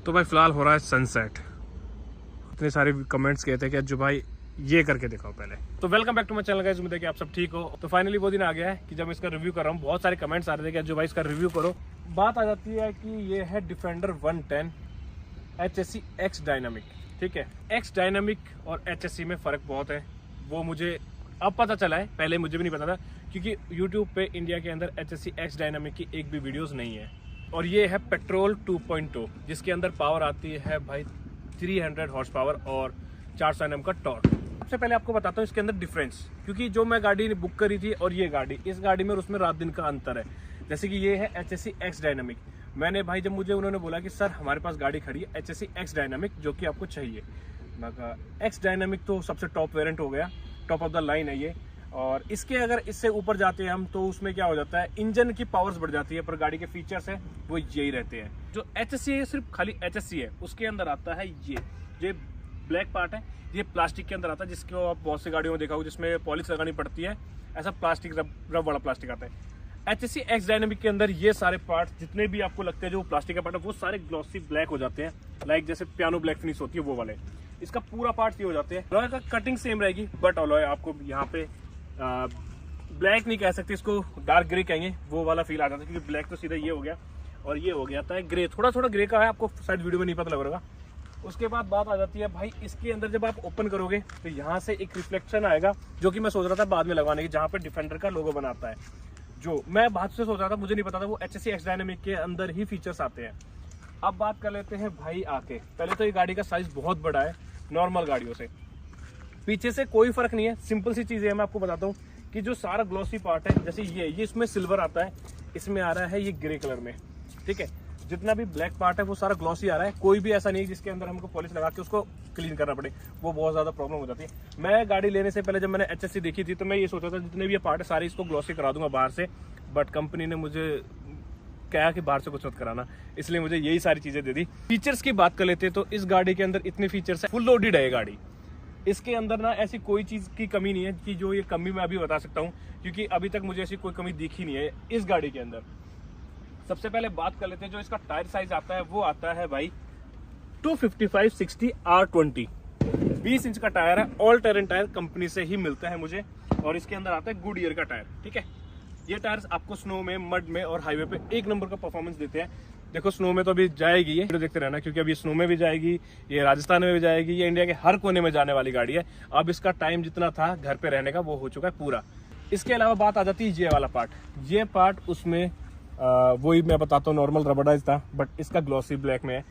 तो भाई फिलहाल हो रहा है सनसेट। इतने सारे कमेंट्स कहते हैं कि अज्जू भाई ये करके दिखाओ पहले। तो welcome back to my channel guys, उम्मीद है कि आप सब ठीक हो। तो फाइनली वो दिन आ गया है कि जब इसका रिव्यू कर रहा हूँ। बहुत सारे कमेंट्स आ रहे थे कि अज्जू भाई इसका रिव्यू करो। बात आ जाती है कि ये है डिफेंडर 110 HSE X डायनामिक। ठीक है, X डायनामिक और HSE में फ़र्क बहुत है, वो मुझे अब पता चला है, पहले मुझे भी नहीं पता था, क्योंकि यूट्यूब पे इंडिया के अंदर HSE X डायनामिक की एक भी वीडियोस नहीं है। और ये है पेट्रोल 2.2, जिसके अंदर पावर आती है भाई 300 हॉर्स पावर और 400 Nm का टॉर्क। सबसे पहले आपको बताता हूँ इसके अंदर डिफरेंस, क्योंकि जो मैं गाड़ी बुक करी थी और ये गाड़ी, इस गाड़ी में और उसमें रात दिन का अंतर है। जैसे कि ये है HSE X डायनामिक। मैंने भाई जब मुझे उन्होंने बोला कि सर हमारे पास गाड़ी खड़ी है HSE X डायनामिक, जो कि आपको चाहिए, मैं कहा X डायनामिक तो सबसे टॉप वेरिएंट हो गया, टॉप ऑफ द लाइन है ये। और इसके अगर इससे ऊपर जाते हैं हम तो उसमें क्या हो जाता है, इंजन की पावर्स बढ़ जाती है, पर गाड़ी के फीचर्स है वो यही रहते हैं। जो HSE है सिर्फ खाली HSE है, उसके अंदर आता है ये ब्लैक पार्ट है, ये प्लास्टिक के अंदर आता है, जिसको आप बहुत सी गाड़ियों में देखा होगा जिसमें पॉलिश लगानी पड़ती है, ऐसा प्लास्टिक रब वाला प्लास्टिक आता है। HSE X डायनामिक के अंदर ये सारे पार्ट जितने भी आपको लगते हैं जो प्लास्टिक का पार्ट है, वो सारे ग्लॉसी ब्लैक हो जाते हैं, लाइक जैसे पियानो ब्लैक फिनिश होती है वो वाले। इसका पूरा पार्ट ये हो जाते हैं। अलॉय का कटिंग सेम रहेगी, बट अलॉय आपको यहाँ पे ब्लैक नहीं कह सकते, इसको डार्क ग्रे कहेंगे, वो वाला फील आ जाता है, क्योंकि ब्लैक तो सीधा ये हो गया और ये हो गया था ग्रे, थोड़ा थोड़ा ग्रे का है, आपको शायद वीडियो में नहीं पता लग रहा। उसके बाद बात आ जाती है भाई इसके अंदर जब आप ओपन करोगे तो यहाँ से एक रिफ्लेक्शन आएगा, जो कि मैं सोच रहा था बाद में लगवाने की, जहाँ पे डिफेंडर का लोगो बनाता है, जो मैं बाद से सोच रहा था, मुझे नहीं पता था वो HSE X डायनामिक के अंदर ही फीचर्स आते हैं। अब बात कर लेते हैं भाई आके, पहले तो ये गाड़ी का साइज बहुत बड़ा है नॉर्मल गाड़ियों से, पीछे से कोई फर्क नहीं है। सिंपल सी चीज़ है, मैं आपको बताता हूँ कि जो सारा ग्लॉसी पार्ट है, जैसे ये इसमें सिल्वर आता है, इसमें आ रहा है ये ग्रे कलर में। ठीक है, जितना भी ब्लैक पार्ट है वो सारा ग्लॉसी आ रहा है, कोई भी ऐसा नहीं है जिसके अंदर हमको पॉलिश लगा के उसको क्लीन करना पड़े, वो बहुत ज़्यादा प्रॉब्लम हो जाती है। मैं गाड़ी लेने से पहले जब मैंने HSE देखी थी तो मैं ये सोचा था जितने भी ये पार्ट है सारे इसको ग्लॉसी करा दूंगा बाहर से, बट कंपनी ने मुझे कहा कि बाहर से कुछ मत कराना, इसलिए मुझे यही सारी चीज़ें दे दी। फीचर्स की बात कर लेते हैं तो इस गाड़ी के अंदर इतने फीचर्स है, फुल लोडेड है ये गाड़ी। इसके अंदर ना ऐसी कोई चीज़ की कमी नहीं है कि जो ये कमी मैं अभी बता सकता हूँ, क्योंकि अभी तक मुझे ऐसी कोई कमी दिखी नहीं है इस गाड़ी के अंदर। सबसे पहले बात कर लेते हैं जो इसका टायर साइज आता है, वो आता है भाई 255/60 R20, 20 इंच का टायर है। ऑल टेरेन टायर कंपनी से ही मिलता है मुझे, और इसके अंदर आता है गुडईयर का टायर। ठीक है, ये टायर्स आपको स्नो में, मड में और हाईवे पे एक नंबर का परफॉर्मेंस देते हैं। देखो स्नो में तो अभी जाएगी, ये वीडियो देखते रहना, क्योंकि अभी स्नो में भी जाएगी, ये राजस्थान में भी जाएगी, ये इंडिया के हर कोने में जाने वाली गाड़ी है। अब इसका टाइम जितना था घर पे रहने का वो हो चुका है पूरा। इसके अलावा बात आ जाती है ये वाला पार्ट, ये पार्ट उसमें वही मैं बताता हूँ, नॉर्मल रबरडाइज था, बट इसका ग्लॉसी ब्लैक में है।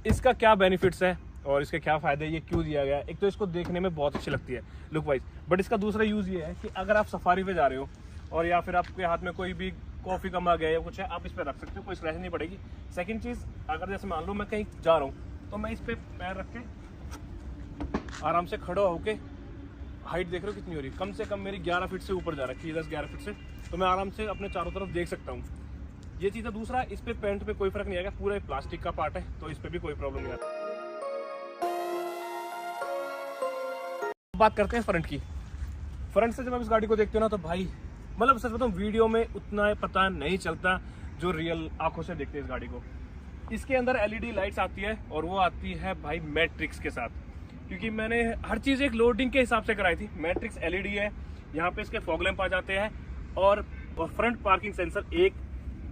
इसका क्या बेनिफिट्स है और इसके क्या फायदे, ये क्यों दिया गया है? एक तो इसको देखने में बहुत अच्छी लगती है लुक वाइज, बट इसका दूसरा यूज ये है कि अगर आप सफारी पे जा रहे हो और या फिर आपके हाथ में कोई भी कॉफी का मग है या कुछ है, आप इस पे रख सकते हो, कोई स्क्रैच नहीं पड़ेगी। सेकंड चीज, अगर जैसे मान लो मैं कहीं जा रहा हूँ तो मैं इस पे पैर रख के आराम से खड़ा होके, हाइट देख रहे हो कितनी हो रही है, कम से कम मेरी 11 फीट से ऊपर जा रखी है, 10-11 फीट से, तो मैं आराम से अपने चारों तरफ देख सकता हूँ। ये चीज़ है। दूसरा, इस पे पेंट पे कोई फर्क नहीं आएगा, पूरा प्लास्टिक का पार्ट है, तो इस पे भी कोई प्रॉब्लम नहीं आता। बात करते हैं फ्रंट की। फ्रंट से जब आप इस गाड़ी को देखते हो ना तो भाई मतलब सच बताऊं, वीडियो में उतना पता नहीं चलता जो रियल आंखों से देखते हैं इस गाड़ी को। इसके अंदर LED लाइट्स आती है और वो आती है भाई मैट्रिक्स के साथ, क्योंकि मैंने हर चीज़ एक लोडिंग के हिसाब से कराई थी। मैट्रिक्स LED है, यहाँ पे इसके फॉग लैंप आ जाते हैं, और फ्रंट पार्किंग सेंसर 1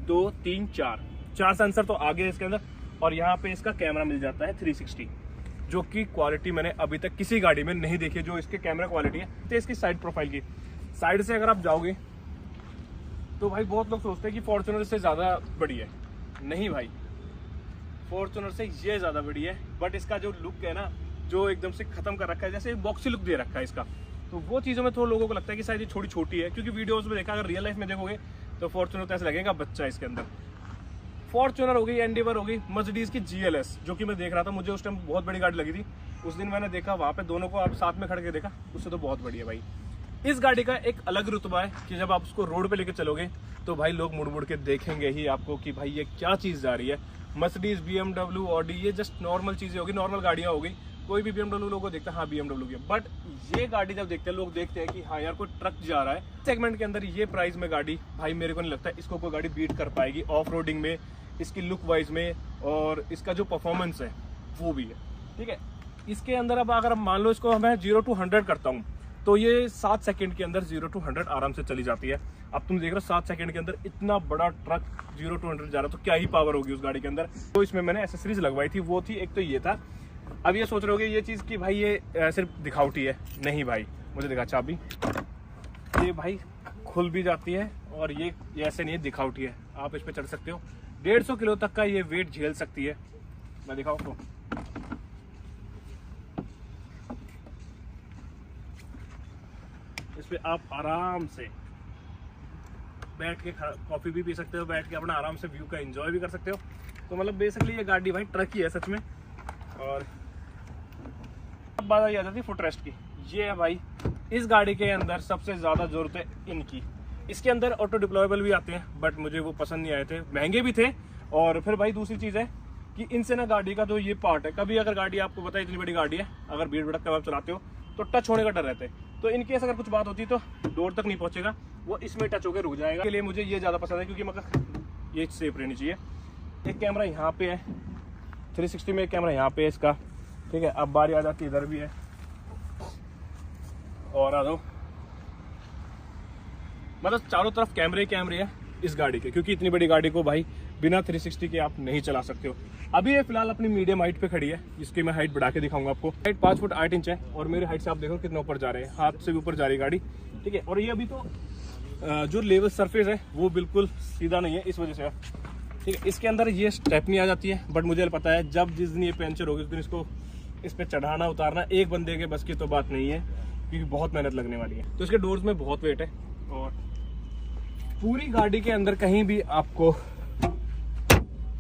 2 3 4 सेंसर तो आगे है इसके अंदर, और यहाँ पे इसका कैमरा मिल जाता है 360, जो कि क्वालिटी मैंने अभी तक किसी गाड़ी में नहीं देखी जो इसके कैमरा क्वालिटी है। तो इसकी साइड प्रोफाइल की साइड से अगर आप जाओगे तो भाई बहुत लोग सोचते हैं कि फॉर्च्यूनर से ज़्यादा बड़ी है, नहीं भाई, फॉर्च्यूनर से ये ज़्यादा बड़ी है, बट इसका जो लुक है ना, जो एकदम से खत्म कर रखा है, जैसे बॉक्सी लुक दे रखा है इसका, तो वो चीज़ों में थोड़ा लोगों को लगता है कि शायद ये थोड़ी छोटी है, क्योंकि वीडियोस में देखा, अगर रियल लाइफ में देखोगे तो फॉर्च्यूनर तो ऐसा लगेगा बच्चा इसके अंदर। फॉर्च्यूनर हो गई, एंडेवर हो गई, मर्सिडीज की GLS, जो कि मैं देख रहा था, मुझे उस टाइम बहुत बड़ी गाड़ी लगी थी। उस दिन मैंने देखा वहाँ पे दोनों को आप साथ में खड़े के देखा, उससे तो बहुत बढ़िया भाई। इस गाड़ी का एक अलग रुतबा है कि जब आप उसको रोड पे लेके चलोगे तो भाई लोग मुड़ मुड़ के देखेंगे ही आपको कि भाई ये क्या चीज़ जा रही है। मर्सिडीज, BMW, ऑडी, ये जस्ट नॉर्मल चीज़ें होगी, नॉर्मल गाड़ियाँ हो गई। कोई भी BMW लोगों को देखता है, हाँ BMW की, बट ये गाड़ी जब देखते हैं लोग देखते हैं कि हाँ यार कोई ट्रक जा रहा है। सेगमेंट के अंदर ये प्राइस में गाड़ी भाई मेरे को नहीं लगता इसको कोई गाड़ी बीट कर पाएगी ऑफ रोडिंग में इसकी लुक वाइज में और इसका जो परफॉर्मेंस है वो भी है। ठीक है, इसके अंदर अब अगर मान लो इसको मैं 0 to 100 करता हूँ तो ये 7 सेकंड के अंदर 0 to 100 आराम से चली जाती है। अब तुम देख रहे हो 7 सेकंड के अंदर इतना बड़ा ट्रक 0 to 100 जा रहा है, तो क्या ही पावर होगी उस गाड़ी के अंदर। तो इसमें मैंने एसेसरीज लगवाई थी, वो थी एक तो ये था। अब ये सोच रहे होगे ये चीज़ कि भाई ये सिर्फ दिखावटी है, नहीं भाई, मुझे दिखा चाबी, ये भाई खुल भी जाती है और ये ऐसे नहीं है दिखावटी है, आप इस पर चढ़ सकते हो। 150 किलो तक का ये वेट झेल सकती है। मैं दिखाऊँ तो इस पे आप आराम से बैठ के कॉफी भी पी सकते हो, बैठ के अपना आराम से व्यू का एंजॉय भी कर सकते हो। तो मतलब बेसिकली ये गाड़ी भाई ट्रक ही है सच में। और अब बात आ जाती है फुट रेस्ट की। ये है भाई इस गाड़ी के अंदर सबसे ज्यादा जरूरत है इनकी। इसके अंदर ऑटो डिप्लॉयबल भी आते हैं बट मुझे वो पसंद नहीं आए थे, महंगे भी थे। और फिर भाई दूसरी चीज है कि इनसे ना गाड़ी का जो ये पार्ट है, कभी अगर गाड़ी आपको पता है इतनी बड़ी गाड़ी है, अगर भीड़ भड़क आप चलाते हो तो टच होने का डर रहता है। तो इनकेस अगर कुछ बात होती तो डोर तक नहीं पहुंचेगा, वो इसमें टच होकर रुक जाएगा। इसके लिए मुझे ये ज़्यादा पसंद है क्योंकि मगर ये सेफ रहनी चाहिए। एक कैमरा यहाँ पे है, 360 में एक कैमरा यहाँ पे है इसका। ठीक है, अब बारी आ जाती इधर भी है। और आ जाओ, मतलब चारों तरफ कैमरे कैमरे हैं इस गाड़ी के, क्योंकि इतनी बड़ी गाड़ी को भाई बिना 360 के आप नहीं चला सकते हो। अभी ये फिलहाल अपनी मीडियम हाइट पे खड़ी है, इसकी मैं हाइट बढ़ा के दिखाऊंगा आपको। हाइट 5 फुट 8 इंच है और मेरे हाइट से आप देखो कितना ऊपर जा रहे हैं, हाथ से भी ऊपर जा रही है गाड़ी। ठीक है, और ये अभी तो जो लेवल सरफेस है वो बिल्कुल सीधा नहीं है, इस वजह से। ठीक है, इसके अंदर ये स्टेपनी आ जाती है, बट मुझे पता है जब जिस दिन ये पंचर होगी उस दिन इसको इस पर चढ़ाना उतारना एक बंदे के बस की तो बात नहीं है, क्योंकि बहुत मेहनत लगने वाली है। तो इसके डोर्स में बहुत वेट है और पूरी गाड़ी के अंदर कहीं भी आपको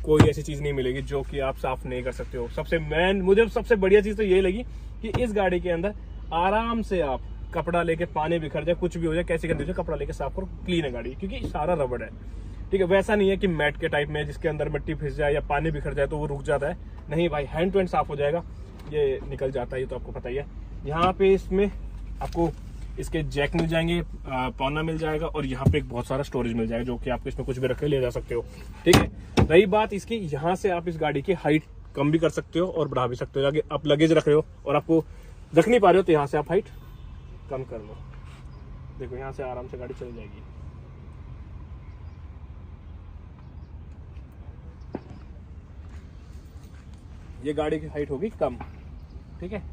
कोई ऐसी चीज नहीं मिलेगी जो कि आप साफ नहीं कर सकते हो। मुझे सबसे बढ़िया चीज तो यही लगी कि इस गाड़ी के अंदर आराम से आप कपड़ा लेके, पानी बिखर जाए, कुछ भी हो जाए, कैसी गंदी हो, कपड़ा लेके साफ करो, क्लीन है गाड़ी, क्योंकि सारा रबड़ है। ठीक है, वैसा नहीं है कि मैट के टाइप में जिसके अंदर मिट्टी फिस जाए या पानी बिखर जाए तो वो रुक जाता है। नहीं भाई, हैंड टू हैंड साफ हो जाएगा, ये निकल जाता है, ये तो आपको पता ही है। यहाँ पे इसमें आपको इसके जैक मिल जाएंगे, पौना मिल जाएगा और यहाँ पे एक बहुत सारा स्टोरेज मिल जाएगा जो कि आपको इसमें कुछ भी रख के ले जा सकते हो। ठीक है, रही बात इसकी, यहाँ से आप इस गाड़ी की हाइट कम भी कर सकते हो और बढ़ा भी सकते हो। आगे आप लगेज रख रहे हो और आपको रख नहीं पा रहे हो तो यहाँ से आप हाइट कम कर लो। देखो यहाँ से आराम से गाड़ी चल जाएगी। ये गाड़ी की हाइट होगी कम। ठीक है,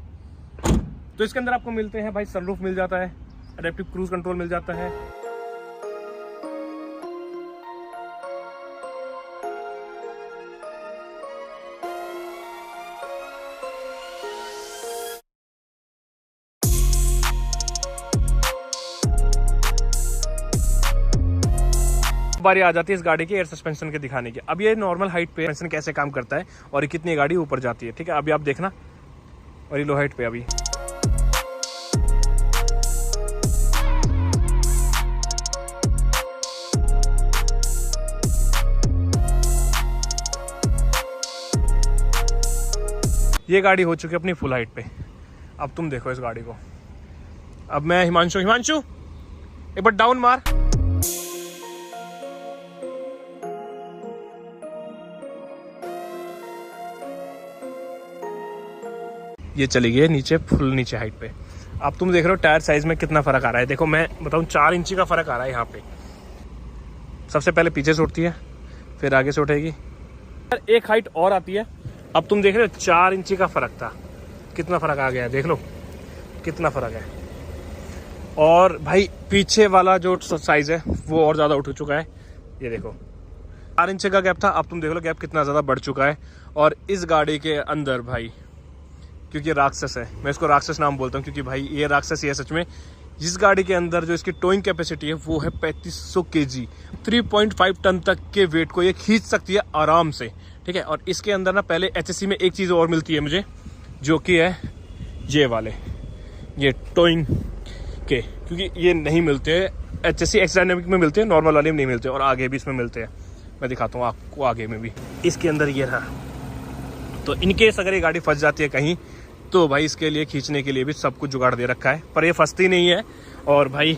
तो इसके अंदर आपको मिलते हैं भाई सनरूफ मिल जाता है, एडेप्टिव क्रूज कंट्रोल मिल जाता है, बारी आ जाती है इस गाड़ी के एयर सस्पेंशन के दिखाने की। अब ये नॉर्मल हाइट पे सस्पेंशन कैसे काम करता है और कितनी गाड़ी ऊपर जाती है। ठीक है, अभी आप देखना, और ये लो हाइट पे अभी ये गाड़ी हो चुकी है अपनी फुल हाइट पे। अब तुम देखो इस गाड़ी को। अब मैं हिमांशु एक बार डाउन मार। ये चली गई नीचे, फुल नीचे हाइट पे। अब तुम देख रहे हो टायर साइज में कितना फर्क आ रहा है। देखो मैं बताऊं 4 इंची का फर्क आ रहा है यहाँ पे। सबसे पहले पीछे से उठती है, फिर आगे से उठेगी, एक हाइट और आती है। अब तुम देख रहे हो 4 इंची का फर्क था, कितना फर्क आ गया है, देख लो कितना फर्क है। और भाई पीछे वाला जो साइज है वो और ज्यादा उठ चुका है। ये देखो 4 इंच का गैप था, अब तुम देख लो गैप कितना ज्यादा बढ़ चुका है। और इस गाड़ी के अंदर भाई, क्योंकि राक्षस है, मैं इसको राक्षस नाम बोलता हूँ क्योंकि भाई ये राक्षस ही है सच में। जिस गाड़ी के अंदर जो इसकी टोइंग कैपेसिटी है वो है 3500 kg, 3.5 टन तक के वेट को ये खींच सकती है आराम से। ठीक है, और इसके अंदर ना पहले HSC में एक चीज़ और मिलती है मुझे, जो कि है ये वाले, ये टोइंग के, क्योंकि ये नहीं मिलते HSC एक्स डायनेमिक में मिलते हैं, नॉर्मल वाले में नहीं मिलते, और आगे भी इसमें मिलते हैं। मैं दिखाता हूँ आपको आगे में भी। इसके अंदर ये रहा, तो इनकेस अगर ये गाड़ी फंस जाती है कहीं तो भाई इसके लिए खींचने के लिए भी सब कुछ जुगाड़ दे रखा है, पर ये फंसती नहीं है। और भाई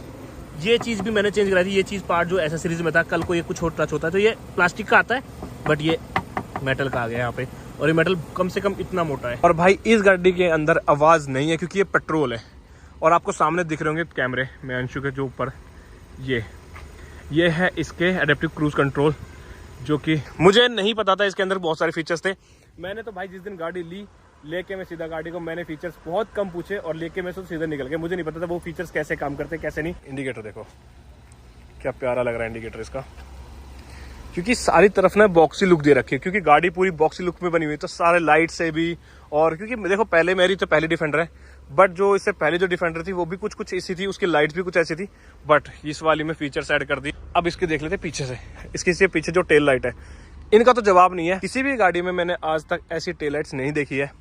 ये चीज़ भी मैंने चेंज कराई थी, ये चीज़ पार्ट जो एसेसरीज में था, कल को ये कुछ और टच होता है तो ये प्लास्टिक का आता है, बट ये मेटल का आ गया यहाँ पे, और ये मेटल कम से कम इतना मोटा है। और भाई इस गाड़ी के अंदर आवाज़ नहीं है क्योंकि ये पेट्रोल है। और आपको सामने दिख रहे होंगे कैमरे में अंशु के जो ऊपर, ये है इसके एडेप्टिव क्रूज कंट्रोल, जो कि मुझे नहीं पता था इसके अंदर बहुत सारे फीचर्स थे। मैंने तो भाई जिस दिन गाड़ी लेके मैं सीधा गाड़ी को, मैंने फीचर्स बहुत कम पूछे और लेके मैं सीधा निकल गया। मुझे नहीं पता था वो फीचर्स कैसे काम करते कैसे नहीं। इंडिकेटर देखो क्या प्यारा लग रहा है इंडिकेटर इसका, क्योंकि सारी तरफ ना बॉक्सी लुक दे रखी है, क्योंकि गाड़ी पूरी बॉक्सी लुक में बनी हुई है, तो सारे लाइट से भी। और क्योंकि देखो पहले मेरी तो पहली डिफेंडर है, बट जो इससे पहले जो डिफेंडर थी वो भी कुछ ऐसी थी, उसकी लाइट्स भी कुछ ऐसी थी, बट इस वाली में फीचर्स ऐड कर दी। अब इसके देख लेते पीछे से, इसके पीछे जो टेल लाइट है, इनका तो जवाब नहीं है। किसी भी गाड़ी में मैंने आज तक ऐसी टेल लाइट्स नहीं देखी है।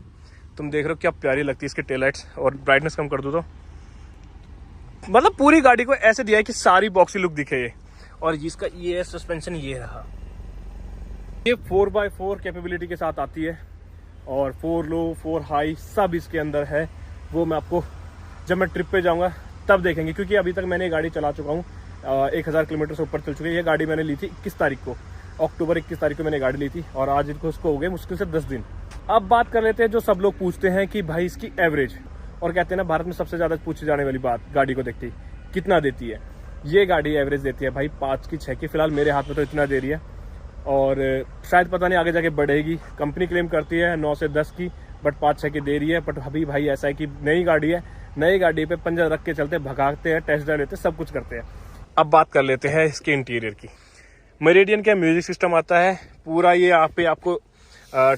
तुम देख रहे हो क्या प्यारी लगती है इसकी टेल लाइट्स। और ब्राइटनेस कम कर दो तो मतलब पूरी गाड़ी को ऐसे दिया है कि सारी बॉक्सी लुक दिखे ये। और इसका ये सस्पेंशन ये रहा, ये 4x4 कैपेबिलिटी के साथ आती है, और 4 लो 4 हाई सब इसके अंदर है। वो मैं आपको जब मैं ट्रिप पे जाऊंगा तब देखेंगे, क्योंकि अभी तक मैंने ये गाड़ी चला चुका हूँ। 1000 किलोमीटर से ऊपर चल चुकी है। ये गाड़ी मैंने ली थी 21 तारीख को, अक्टूबर 21 तारीख को मैंने गाड़ी ली थी, और आज इनको उसको हो गए मुश्किल से 10 दिन। अब बात कर लेते हैं जो सब लोग पूछते हैं कि भाई इसकी एवरेज, और कहते हैं ना भारत में सबसे ज़्यादा पूछी जाने वाली बात गाड़ी को देखते ही कितना देती है। ये गाड़ी एवरेज देती है भाई 5 की 6 की, फिलहाल मेरे हाथ में तो इतना दे रही है, और शायद पता नहीं आगे जाके बढ़ेगी। कंपनी क्लेम करती है 9 से 10 की, बट 5-6 की दे रही है। बट अभी भाई ऐसा है कि नई गाड़ी है, नई गाड़ी पे पंजा रख के चलते, भगाते हैं, टेस्ट ड्राइव लेते हैं, सब कुछ करते हैं। अब बात कर लेते हैं इसके इंटीरियर की। मेरिडियन का म्यूजिक सिस्टम आता है पूरा, ये यहाँ पे आपको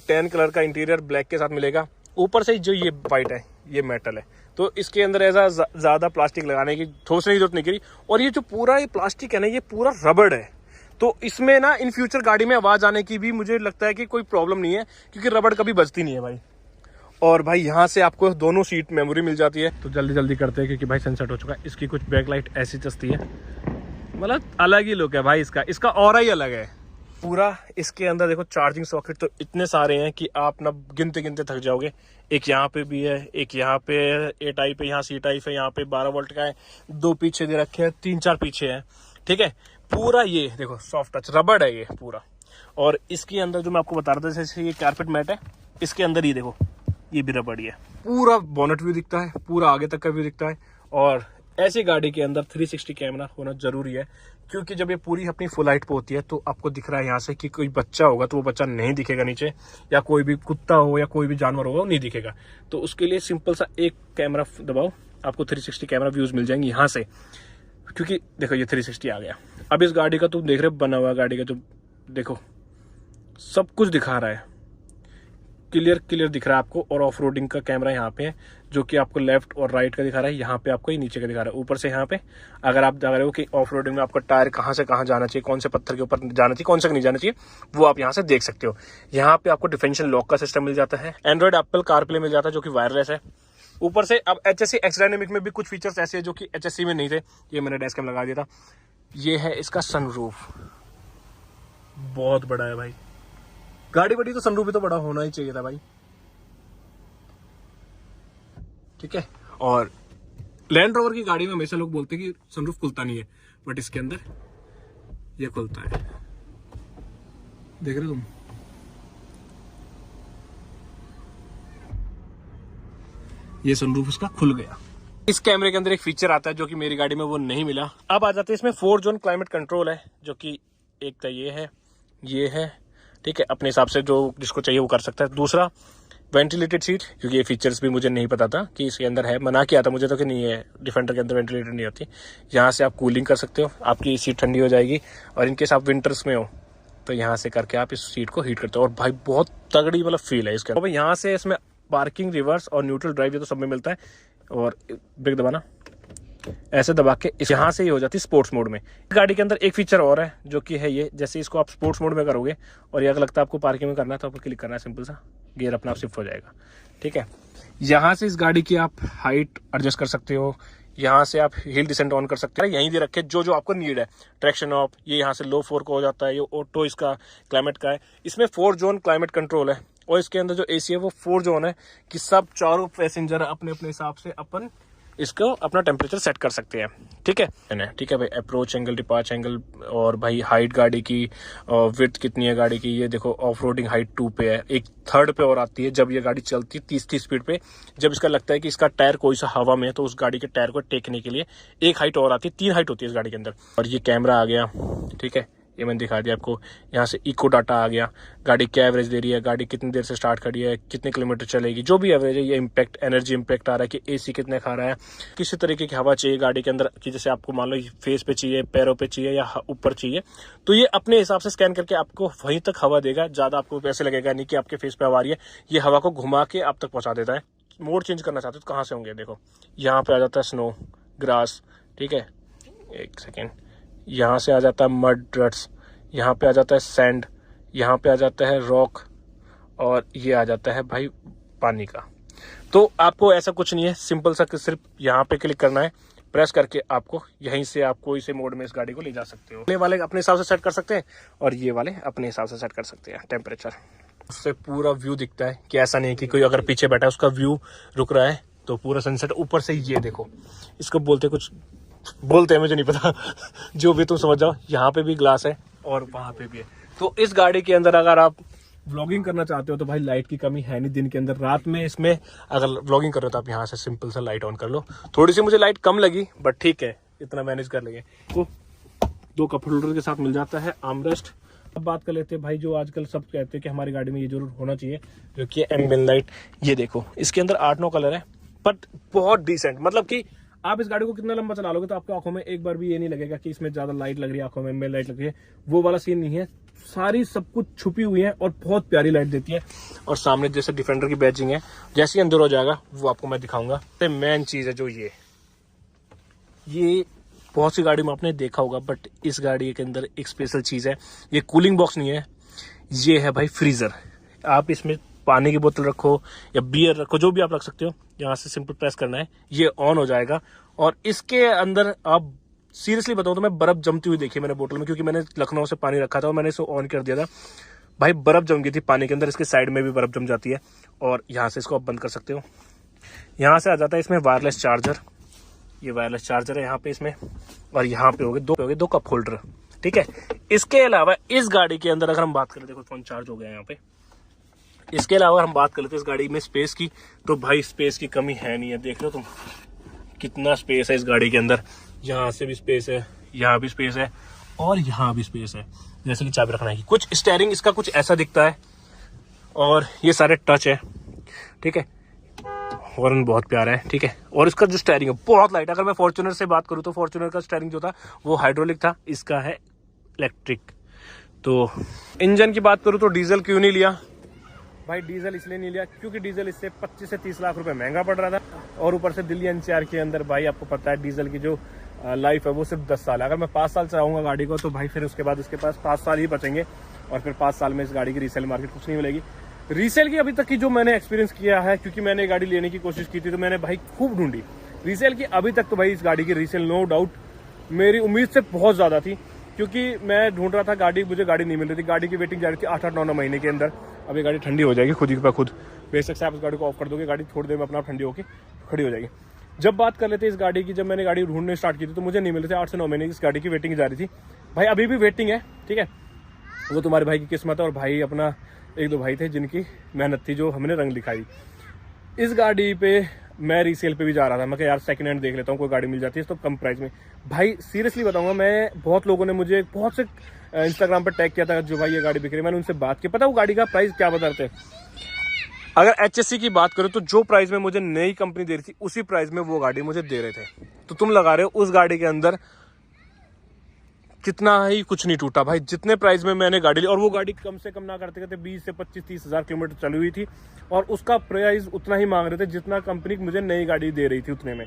10 कलर का इंटीरियर ब्लैक के साथ मिलेगा। ऊपर से जो ये वाइट है ये मेटल है, तो इसके अंदर ऐसा ज़्यादा प्लास्टिक लगाने की ठोसने की जरूरत नहीं करी। और ये जो पूरा ये प्लास्टिक है ना, ये पूरा रबड़ है, तो इसमें ना इन फ्यूचर गाड़ी में आवाज़ आने की भी मुझे लगता है कि कोई प्रॉब्लम नहीं है, क्योंकि रबड़ कभी बजती नहीं है भाई। और भाई यहाँ से आपको दोनों सीट मेमोरी मिल जाती है। तो जल्दी करते हैं क्योंकि भाई सनसेट हो चुका है। इसकी कुछ बैक लाइट ऐसी चलती है, मतलब अलग ही लुक है भाई इसका ऑरा ही अलग है पूरा। इसके अंदर देखो चार्जिंग सॉकेट तो इतने सारे हैं कि आप ना गिनते थक जाओगे। एक यहाँ पे भी है, एक यहाँ पे ए टाइप है, यहाँ सी टाइप है, यहाँ पे 12 वोल्ट का है, 2 पीछे दे रखे हैं, 3-4 पीछे हैं, ठीक है। पूरा ये देखो सॉफ्ट टच रबड़ है ये पूरा। और इसके अंदर जो मैं आपको बता रहा था, जैसे ये कारपेट मैट है, इसके अंदर ये देखो ये भी रबड़ ही है। पूरा बोनट व्यू दिखता है, पूरा आगे तक का व्यू दिखता है। और ऐसी गाड़ी के अंदर 360 कैमरा होना जरूरी है, क्योंकि जब ये पूरी अपनी फुल हाइट पे होती है तो आपको दिख रहा है यहाँ से कि कोई बच्चा होगा तो वो बच्चा नहीं दिखेगा नीचे, या कोई भी कुत्ता हो या कोई भी जानवर होगा वो नहीं दिखेगा। तो उसके लिए सिंपल सा एक कैमरा दबाओ, आपको 360 कैमरा व्यूज मिल जाएंगे यहाँ से। क्योंकि देखो ये 360 आ गया। अब इस गाड़ी का तुम देख रहे हो बना हुआ गाड़ी का, जो देखो सब कुछ दिखा रहा है, क्लियर दिख रहा है आपको। और ऑफ रोडिंग का कैमरा यहाँ पे है, जो कि आपको लेफ्ट और राइट का दिखा रहा है। यहाँ पे आपको ये नीचे का दिखा रहा है, ऊपर से यहाँ पे। अगर आप देख रहे हो कि ऑफ रोडिंग में आपका टायर कहाँ से कहाँ जाना चाहिए, कौन से पत्थर के ऊपर जाना चाहिए, कौन से नहीं जाना चाहिए, वो आप यहाँ से देख सकते हो। यहाँ पे आपको डिफरेंशियल लॉक का सिस्टम मिल जाता है, एंड्रॉइड एप्पल कारप्ले मिल जाता है जो कि वायरलेस है। ऊपर से अब HSC एक्स डायनेमिक में भी कुछ फीचर्स ऐसे हैं जो कि HSC में नहीं थे, ये मैंने डैश कैम लगा दिया था। ये है इसका सनरूफ, बहुत बड़ा है भाई। गाड़ी बड़ी तो सनरूफ भी तो बड़ा होना ही चाहिए था भाई, ठीक है। और लैंड रोवर की गाड़ी में हमेशा लोग बोलते हैं कि सनरूफ खुलता नहीं है, बट इसके अंदर ये खुलता है, देख रहे हो तुम। ये सनरूफ उसका खुल गया। इस कैमरे के अंदर एक फीचर आता है जो कि मेरी गाड़ी में वो नहीं मिला। अब आ जाते हैं इसमें 4 जोन क्लाइमेट कंट्रोल है, जो कि एक तो ये है, ठीक है। अपने हिसाब से जो जिसको चाहिए वो कर सकता है। दूसरा वेंटिलेटेड सीट, क्योंकि ये फीचर्स भी मुझे नहीं पता था कि इसके अंदर है, मना किया था मुझे तो कि नहीं है, डिफेंडर के अंदर वेंटिलेटेड नहीं होती। यहाँ से आप कूलिंग कर सकते हो, आपकी सीट ठंडी हो जाएगी। और इनकेस आप विंटर्स में हो तो यहाँ से करके आप इस सीट को हीट करते हो, और भाई बहुत तगड़ी मतलब फील है इसके। भाई यहाँ से इसमें पार्किंग, रिवर्स और न्यूट्रल ड्राइव ये तो सब में मिलता है। और ब्रेक दबाना ऐसे दबा के यहाँ से ही हो जाती है स्पोर्ट्स मोड में। गाड़ी के अंदर एक फीचर और है जो कि है ये, जैसे इसको आप स्पोर्ट्स मोड में करोगे और ये अगर लगता है आपको पार्किंग में करना है तो आपको क्लिक करना है, सिंपल सा गियर अपना आप शिफ्ट हो जाएगा, ठीक है। यहाँ से इस गाड़ी की आप हाइट एडजस्ट कर सकते हो, यहाँ से आप हिल डिसेंट ऑन कर सकते हैं, यहीं दे रखे जो आपको नीड है। ट्रैक्शन ऑफ ये यहाँ से लो 4 का हो जाता है, ये ऑटो इसका क्लाइमेट का है। इसमें 4 जोन क्लाइमेट कंट्रोल है, और इसके अंदर जो AC है वो 4 जोन है कि सब चारों पैसेंजर अपने अपने हिसाब से अपन इसको अपना टेम्परेचर सेट कर सकते हैं। ठीक है भाई, अप्रोच एंगल, डिपार्च एंगल, और भाई हाइट गाड़ी की, विड्थ कितनी है गाड़ी की, ये देखो ऑफ रोडिंग हाइट 2 पे है, एक थर्ड पे और आती है जब ये गाड़ी चलती है 30 स्पीड पे, जब इसका लगता है कि इसका टायर कोई सा हवा में है तो उस गाड़ी के टायर को टेकने के लिए एक हाइट और आती है, 3 हाइट होती है इस गाड़ी के अंदर। और ये कैमरा आ गया, ठीक है, ये मैंने दिखा दिया आपको। यहाँ से इको डाटा आ गया, गाड़ी क्या एवरेज दे रही है, गाड़ी कितनी देर से स्टार्ट करी है, कितने किलोमीटर चलेगी, जो भी एवरेज है। ये इम्पैक्ट, एनर्जी इम्पैक्ट आ रहा है कि एसी कितने खा रहा है, किसी तरीके की हवा चाहिए गाड़ी के अंदर, कि जैसे आपको मान लो फेस पे चाहिए, पैरों पे चाहिए या ऊपर चाहिए, तो ये अपने हिसाब से स्कैन करके आपको वहीं तक हवा देगा। ज़्यादा आपको पैसे लगेगा नहीं कि आपके फेस पे हवा आ रही है, ये हवा को घुमा के आप तक पहुँचा देता है। मोड चेंज करना चाहते हो तो कहाँ से होंगे, देखो यहाँ पे आ जाता है स्नो, ग्रास, ठीक है, एक सेकेंड, यहाँ से आ जाता है मड, रट्स, यहाँ पे आ जाता है सैंड, यहाँ पे आ जाता है रॉक, और ये आ जाता है भाई पानी का। तो आपको ऐसा कुछ नहीं है, सिंपल सा सिर्फ यहाँ पे क्लिक करना है, प्रेस करके आपको यहीं से आप कोई से मोड में इस गाड़ी को ले जा सकते हो। ये वाले अपने हिसाब से सेट कर सकते हैं और ये वाले अपने हिसाब से सेट कर सकते हैं टेम्परेचर। उससे पूरा व्यू दिखता है कि ऐसा नहीं है कि कोई अगर पीछे बैठा है उसका व्यू रुक रहा है तो पूरा सनसेट ऊपर से। ये देखो, इसको बोलते कुछ बोलते हैं, मुझे नहीं पता जो भी तुम समझ जाओ। यहाँ पे भी ग्लास है और वहां पे भी है। तो इस गाड़ी के अंदर अगर आप व्लॉगिंग करना चाहते हो तो भाई लाइट की कमी है नहीं दिन के अंदर। रात में इसमें अगर व्लॉगिंग कर रहे हो तो आप यहाँ से सिंपल सा लाइट ऑन कर लो। थोड़ी सी मुझे लाइट कम लगी बट ठीक है, इतना मैनेज कर लेंगे। तो 2 कप होल्डर के साथ मिल जाता है आर्मरेस्ट। अब बात कर लेते हैं भाई, जो आजकल सब कहते हैं कि हमारी गाड़ी में ये जरूर होना चाहिए, जो कि एम्बिएंट लाइट। ये देखो, इसके अंदर 8-9 कलर है बट बहुत डिसेंट, मतलब कि आप इस गाड़ी को कितना लंबा चला लोगे तो आपकी आंखों में एक बार भी ये नहीं लगेगा कि इसमें ज्यादा लाइट लग रही है, आंखों में एम्बिएंट लाइट लग रही है। वो वाला सीन नहीं है, सारी सब कुछ छुपी हुई है और बहुत प्यारी लाइट देती है। और सामने जैसे डिफेंडर की बैजिंग है, जैसे ही अंदर हो जाएगा वो आपको मैं दिखाऊंगा। मेन चीज है जो ये बहुत सी गाड़ी में आपने देखा होगा बट इस गाड़ी के अंदर एक स्पेशल चीज है। ये कूलिंग बॉक्स नहीं है, ये है भाई फ्रीजर। आप इसमें पानी की बोतल रखो या बियर रखो, जो भी आप रख सकते हो। यहाँ से सिंपल प्रेस करना है, ये ऑन हो जाएगा। और इसके अंदर आप सीरियसली बताऊं तो मैं बर्फ जमती हुई देखी मैंने बोतल में, क्योंकि मैंने लखनऊ से पानी रखा था और मैंने इसको ऑन कर दिया था। भाई बर्फ जम गई थी पानी के अंदर, इसके साइड में भी बर्फ जम जाती है। और यहाँ से इसको आप बंद कर सकते हो। यहाँ से आ जाता है इसमें वायरलेस चार्जर, ये वायरलेस चार्जर है यहाँ पे इसमें। और यहाँ पे हो गए 2 कप होल्डर, ठीक है। इसके अलावा इस गाड़ी के अंदर अगर हम बात करें, देखो फोन चार्ज हो गया यहाँ पे। इसके अलावा हम बात कर लेते हैं इस गाड़ी में स्पेस की, तो भाई स्पेस की कमी है नहीं है। देख लो तुम कितना स्पेस है इस गाड़ी के अंदर। यहाँ से भी स्पेस है, यहाँ भी स्पेस है और यहाँ भी स्पेस है, जैसे कि चाबी रखना है। कुछ स्टीयरिंग इसका कुछ ऐसा दिखता है और ये सारे टच है, ठीक है। हॉर्न बहुत प्यारा है, ठीक है। और इसका जो स्टीयरिंग है बहुत लाइट। अगर मैं फॉर्च्यूनर से बात करूँ तो फॉर्च्यूनर का स्टीयरिंग जो था वो हाइड्रोलिक था, इसका है इलेक्ट्रिक। तो इंजन की बात करूँ तो डीजल क्यों नहीं लिया भाई? डीजल इसलिए नहीं लिया क्योंकि डीजल इससे 25 से 30 लाख रुपए महंगा पड़ रहा था। और ऊपर से दिल्ली एनसीआर के अंदर भाई आपको पता है डीजल की जो लाइफ है वो सिर्फ 10 साल है। अगर मैं 5 साल चलाऊंगा गाड़ी को तो भाई फिर उसके बाद उसके पास 5 साल ही बचेंगे और फिर 5 साल में इस गाड़ी की रीसेल मार्केट कुछ नहीं मिलेगी। रीसेल की अभी तक की जो मैंने एक्सपीरियंस किया है, क्योंकि मैंने गाड़ी लेने की कोशिश की थी तो मैंने भाई खूब ढूंढी रीसेल की। अभी तक तो भाई इस गाड़ी की रीसेल नो डाउट मेरी उम्मीद से बहुत ज्यादा थी, क्योंकि मैं ढूंढ रहा था गाड़ी, मुझे गाड़ी नहीं मिल रही थी। गाड़ी की वेटिंग जा रही थी 8-9 महीने के अंदर। अब ये गाड़ी ठंडी हो जाएगी खुद ही खुद, बेशक से आप इस गाड़ी को ऑफ कर दोगे, गाड़ी थोड़ी देर में अपना ठंडी होकर खड़ी हो जाएगी। जब बात कर लेते हैं इस गाड़ी की, जब मैंने गाड़ी ढूंढने स्टार्ट की थी तो मुझे नहीं मिल रहे थे। 8 से 9 महीने की इस गाड़ी की वेटिंग जा रही थी। भाई अभी भी वेटिंग है, ठीक है। वो तुम्हारे भाई की किस्मत है और भाई अपना 1-2 भाई थे जिनकी मेहनत थी जो हमने रंग दिखाई। इस गाड़ी पे मैं रीसेल पे भी जा रहा था, मैं कहा यार सेकंड हैंड देख लेता हूँ, कोई गाड़ी मिल जाती है तो कम प्राइस में। भाई सीरियसली बताऊंगा, मैं बहुत लोगों ने मुझे बहुत से इंस्टाग्राम पे टैग किया था जो भाई ये गाड़ी बिक रही है। मैंने उनसे बात की, पता वो गाड़ी का प्राइस क्या बता रहे थे? अगर HSC की बात करो तो जो प्राइस में मुझे नई कंपनी दे रही थी उसी प्राइस में वो गाड़ी मुझे दे रहे थे। तो तुम लगा रहे हो उस गाड़ी के अंदर कितना ही कुछ नहीं टूटा भाई, जितने प्राइस में मैंने गाड़ी ली। और वो गाड़ी कम से कम ना करते करते 20 से 25-30 हज़ार किलोमीटर चली हुई थी और उसका प्राइस उतना ही मांग रहे थे जितना कंपनी मुझे नई गाड़ी दे रही थी उतने में।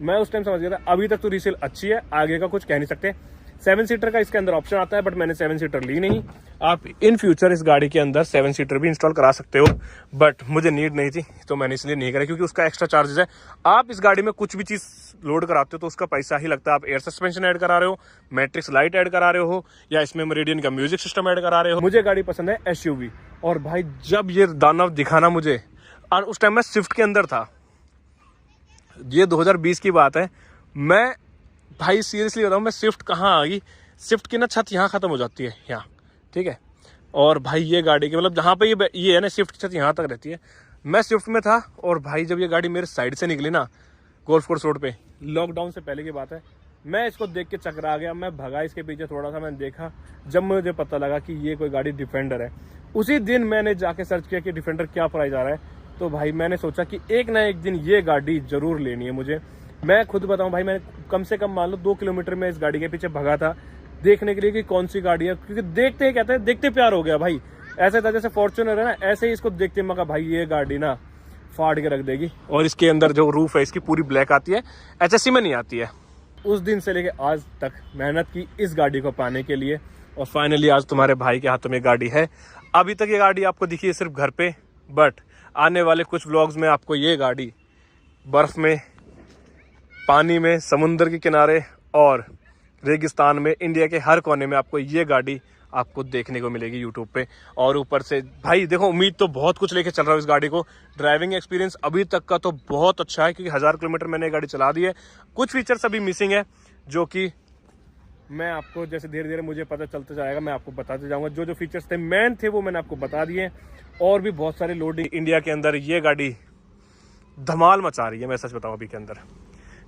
मैं उस टाइम समझ गया था अभी तक तो रीसेल अच्छी है, आगे का कुछ कह नहीं सकते। 7 सीटर का इसके अंदर ऑप्शन आता है बट मैंने 7 सीटर ली नहीं। आप इन फ्यूचर इस गाड़ी के अंदर 7 सीटर भी इंस्टॉल करा सकते हो बट मुझे नीड नहीं थी तो मैंने इसलिए नहीं करा, क्योंकि उसका एक्स्ट्रा चार्जेस है। आप इस गाड़ी में कुछ भी चीज़ लोड कराते हो तो उसका पैसा ही लगता है। आप एयर सस्पेंशन ऐड करा रहे हो, मैट्रिक्स लाइट ऐड करा रहे हो या इसमें मेरिडियन का म्यूजिक सिस्टम ऐड करा रहे हो। मुझे गाड़ी पसंद है SUV। और भाई जब ये दानव दिखाना मुझे, और उस टाइम मैं स्विफ्ट के अंदर था, ये 2020 की बात है। मैं भाई सीरियसली बताऊँ, मैं स्विफ्ट कहाँ आ गई, स्विफ्ट की ना छत यहाँ ख़त्म हो जाती है यहाँ, ठीक है। और भाई ये गाड़ी की मतलब जहाँ पे ये है ना, स्विफ्ट की छत यहाँ तक रहती है। मैं स्विफ्ट में था और भाई जब ये गाड़ी मेरे साइड से निकली ना गोल्फ कोर्स रोड पे, लॉकडाउन से पहले की बात है, मैं इसको देख के चकरा गया। मैं भगा इसके पीछे थोड़ा सा, मैंने देखा, जब मुझे पता लगा कि ये कोई गाड़ी डिफेंडर है, उसी दिन मैंने जाके सर्च किया कि डिफेंडर क्या प्राइस आ रहा है। तो भाई मैंने सोचा कि एक ना एक दिन ये गाड़ी जरूर लेनी है मुझे। मैं खुद बताऊं भाई, मैंने कम से कम मान लो 2 किलोमीटर में इस गाड़ी के पीछे भगा था देखने के लिए कि कौन सी गाड़ी है, क्योंकि देखते ही कहते हैं देखते प्यार हो गया भाई। ऐसे था जैसे फॉर्च्यूनर है ना, ऐसे ही इसको देखते मैं कहा भाई ये गाड़ी ना फाड़ के रख देगी। और इसके अंदर जो रूफ है इसकी पूरी ब्लैक आती है, HSC में नहीं आती है। उस दिन से लेके आज तक मेहनत की इस गाड़ी को पाने के लिए, और फाइनली आज तुम्हारे भाई के हाथों में गाड़ी है। अभी तक ये गाड़ी आपको दिखी है सिर्फ घर पे, बट आने वाले कुछ व्लॉग्स में आपको ये गाड़ी बर्फ में, पानी में, समुद्र के किनारे और रेगिस्तान में, इंडिया के हर कोने में आपको ये गाड़ी आपको देखने को मिलेगी यूट्यूब पे। और ऊपर से भाई देखो, उम्मीद तो बहुत कुछ लेके चल रहा हूँ इस गाड़ी को। ड्राइविंग एक्सपीरियंस अभी तक का तो बहुत अच्छा है, क्योंकि 1000 किलोमीटर मैंने ये गाड़ी चला दी है। कुछ फीचर्स अभी मिसिंग है जो कि मैं आपको जैसे धीरे धीरे मुझे पता चलता जाएगा मैं आपको बताते जाऊंगा। जो फीचर्स थे मेन थे वो मैंने आपको बता दिए, और भी बहुत सारे लोडिंग। इंडिया के अंदर ये गाड़ी धमाल मचा रही है, मैं सच बताऊं अभी के अंदर,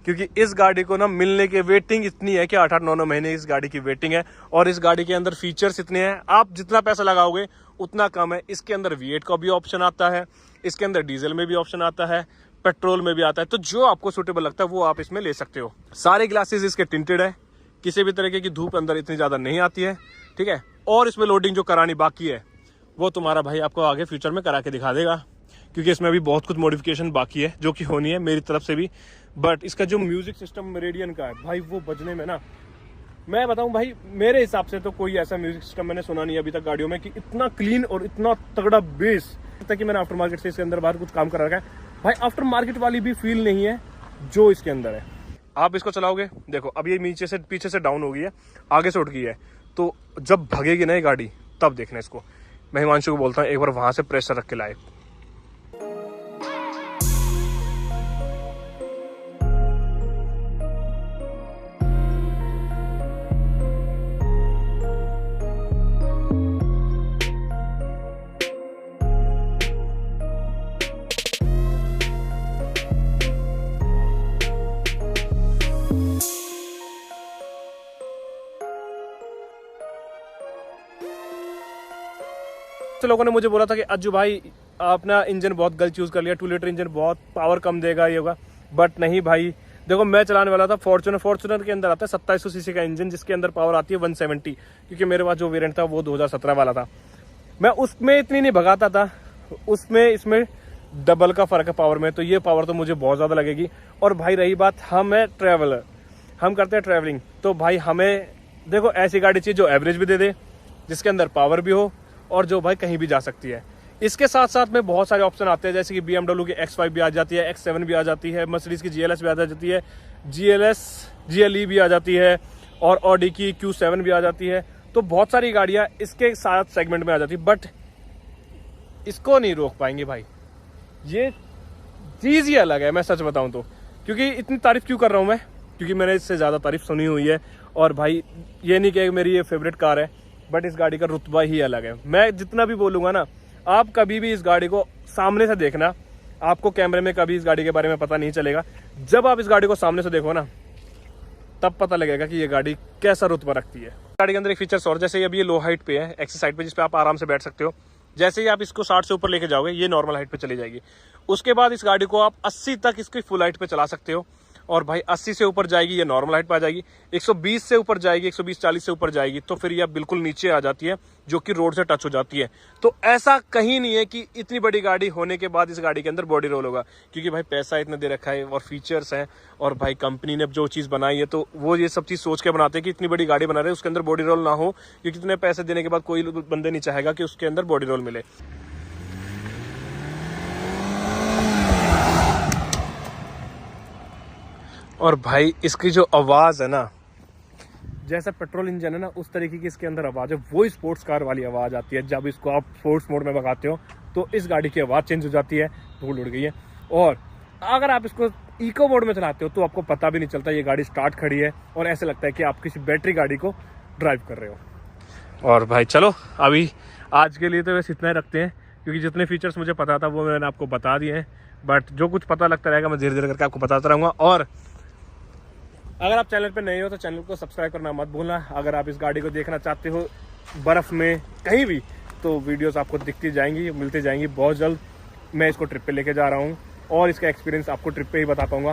क्योंकि इस गाड़ी को ना मिलने की वेटिंग इतनी है कि 8-9 महीने इस गाड़ी की वेटिंग है। और इस गाड़ी के अंदर फीचर्स इतने हैं, आप जितना पैसा लगाओगे उतना कम है। इसके अंदर V8 का भी ऑप्शन आता है, इसके अंदर डीजल में भी ऑप्शन आता है, पेट्रोल में भी आता है। तो जो आपको सूटेबल लगता है वो आप इसमें ले सकते हो। सारे ग्लासेस इसके टिंटेड है, किसी भी तरीके की धूप अंदर इतनी ज़्यादा नहीं आती है, ठीक है। और इसमें लोडिंग जो करानी बाकी है वो तुम्हारा भाई आपको आगे फ्यूचर में करा के दिखा देगा, क्योंकि इसमें अभी बहुत कुछ मॉडिफिकेशन बाकी है जो कि होनी है मेरी तरफ से भी। बट इसका जो म्यूजिक सिस्टम रेडियन का है भाई, वो बजने में ना, मैं बताऊं भाई, मेरे हिसाब से तो कोई ऐसा म्यूजिक सिस्टम मैंने सुना नहीं अभी तक गाड़ियों में कि इतना क्लीन और इतना तगड़ा बेस। तक कि मैंने आफ्टर मार्केट से इसके अंदर बाहर कुछ काम कर रखा है भाई, आफ्टर मार्केट वाली भी फील नहीं है जो इसके अंदर है। आप इसको चलाओगे, देखो अब ये नीचे से पीछे से डाउन हो गई है, आगे से उठ गई है, तो जब भगेगी ना ये गाड़ी तब देखना इसको। मैं हिमांशु को बोलता हूँ एक बार वहां से प्रेशर रख के लाए। लोगों ने मुझे बोला था कि अज्जू भाई अपना इंजन बहुत गलत यूज कर लिया, 2 लीटर इंजन बहुत पावर कम देगा ये होगा। बट नहीं भाई, देखो मैं चलाने वाला था फॉर्च्यूनर के अंदर आता है 2700 सीसी का इंजन, जिसके अंदर पावर आती है 170, क्योंकि मेरे पास जो वेरिएंट था वो 2017 वाला था। मैं उसमें इतनी नहीं भगाता था, उसमें इसमें डबल का फर्क है पावर में, तो ये पावर तो मुझे बहुत ज्यादा लगेगी। और भाई रही बात, हम है ट्रैवलर, हम करते हैं ट्रैवलिंग, तो भाई हमें देखो ऐसी गाड़ी चाहिए जो एवरेज भी दे दे, जिसके अंदर पावर भी हो और जो भाई कहीं भी जा सकती है। इसके साथ साथ में बहुत सारे ऑप्शन आते हैं, जैसे कि BMW की X5 भी आ जाती है, X7 भी आ जाती है, मर्सिडीज की GLS भी आ जाती है, GLE भी आ जाती है, और ऑडी की Q7 भी आ जाती है। तो बहुत सारी गाड़ियां इसके साथ सेगमेंट में आ जाती है, बट इसको नहीं रोक पाएंगे भाई, ये चीज ही अलग है। मैं सच बताऊं तो, क्योंकि इतनी तारीफ क्यों कर रहा हूं मैं, क्योंकि मैंने इससे ज्यादा तारीफ सुनी हुई है। और भाई ये नहीं कि मेरी ये फेवरेट कार है, बट इस गाड़ी का रुतबा ही अलग है। मैं जितना भी बोलूंगा ना, आप कभी भी इस गाड़ी को सामने से देखना, आपको कैमरे में कभी इस गाड़ी के बारे में पता नहीं चलेगा। जब आप इस गाड़ी को सामने से देखो ना, तब पता लगेगा कि ये गाड़ी कैसा रुतबा रखती है। गाड़ी के अंदर एक फीचर्स और, जैसे अभी ये लो हाइट पे है, एक्सेस हाइट पे, जिस पे आप आराम से बैठ सकते हो। जैसे ही आप इसको 60 से ऊपर लेके जाओगे, ये नॉर्मल हाइट पे चली जाएगी। उसके बाद इस गाड़ी को आप 80 तक इसकी फुल हाइट पे चला सकते हो। और भाई 80 से ऊपर जाएगी ये नॉर्मल हाइट पे आ जाएगी, 120 से ऊपर जाएगी, 120-40 से ऊपर जाएगी तो फिर ये बिल्कुल नीचे आ जाती है, जो कि रोड से टच हो जाती है। तो ऐसा कहीं नहीं है कि इतनी बड़ी गाड़ी होने के बाद इस गाड़ी के अंदर बॉडी रोल होगा, क्योंकि भाई पैसा इतना दे रखा है और फीचर्स हैं, और भाई कंपनी ने जो चीज़ बनाई है तो वो ये सब चीज़ सोच के बनाते हैं कि इतनी बड़ी गाड़ी बना रहे हैं उसके अंदर बॉडी रोल ना हो, क्योंकि इतने पैसे देने के बाद कोई बंदे नहीं चाहेगा कि उसके अंदर बॉडी रोल मिले। और भाई इसकी जो आवाज़ है ना, जैसा पेट्रोल इंजन है ना, उस तरीके की इसके अंदर आवाज़ है, वो स्पोर्ट्स कार वाली आवाज़ आती है। जब इसको आप स्पोर्ट्स मोड में भगाते हो तो इस गाड़ी की आवाज़ चेंज हो जाती है। धूल उड़ गई है। और अगर आप इसको इको मोड में चलाते हो तो आपको पता भी नहीं चलता ये गाड़ी स्टार्ट खड़ी है और ऐसे लगता है कि आप किसी बैटरी गाड़ी को ड्राइव कर रहे हो। और भाई चलो अभी आज के लिए तो बस इतना ही रखते हैं, क्योंकि जितने फीचर्स मुझे पता था वो मैंने आपको बता दिए हैं, बट जो कुछ पता लगता रहेगा मैं धीरे धीरे करके आपको बताता रहूँगा। और अगर आप चैनल पर नए हो तो चैनल को सब्सक्राइब करना मत भूलना। अगर आप इस गाड़ी को देखना चाहते हो बर्फ़ में कहीं भी, तो वीडियोस आपको दिखती जाएंगी, मिलती जाएंगी। बहुत जल्द मैं इसको ट्रिप पे लेके जा रहा हूँ और इसका एक्सपीरियंस आपको ट्रिप पे ही बता पाऊंगा।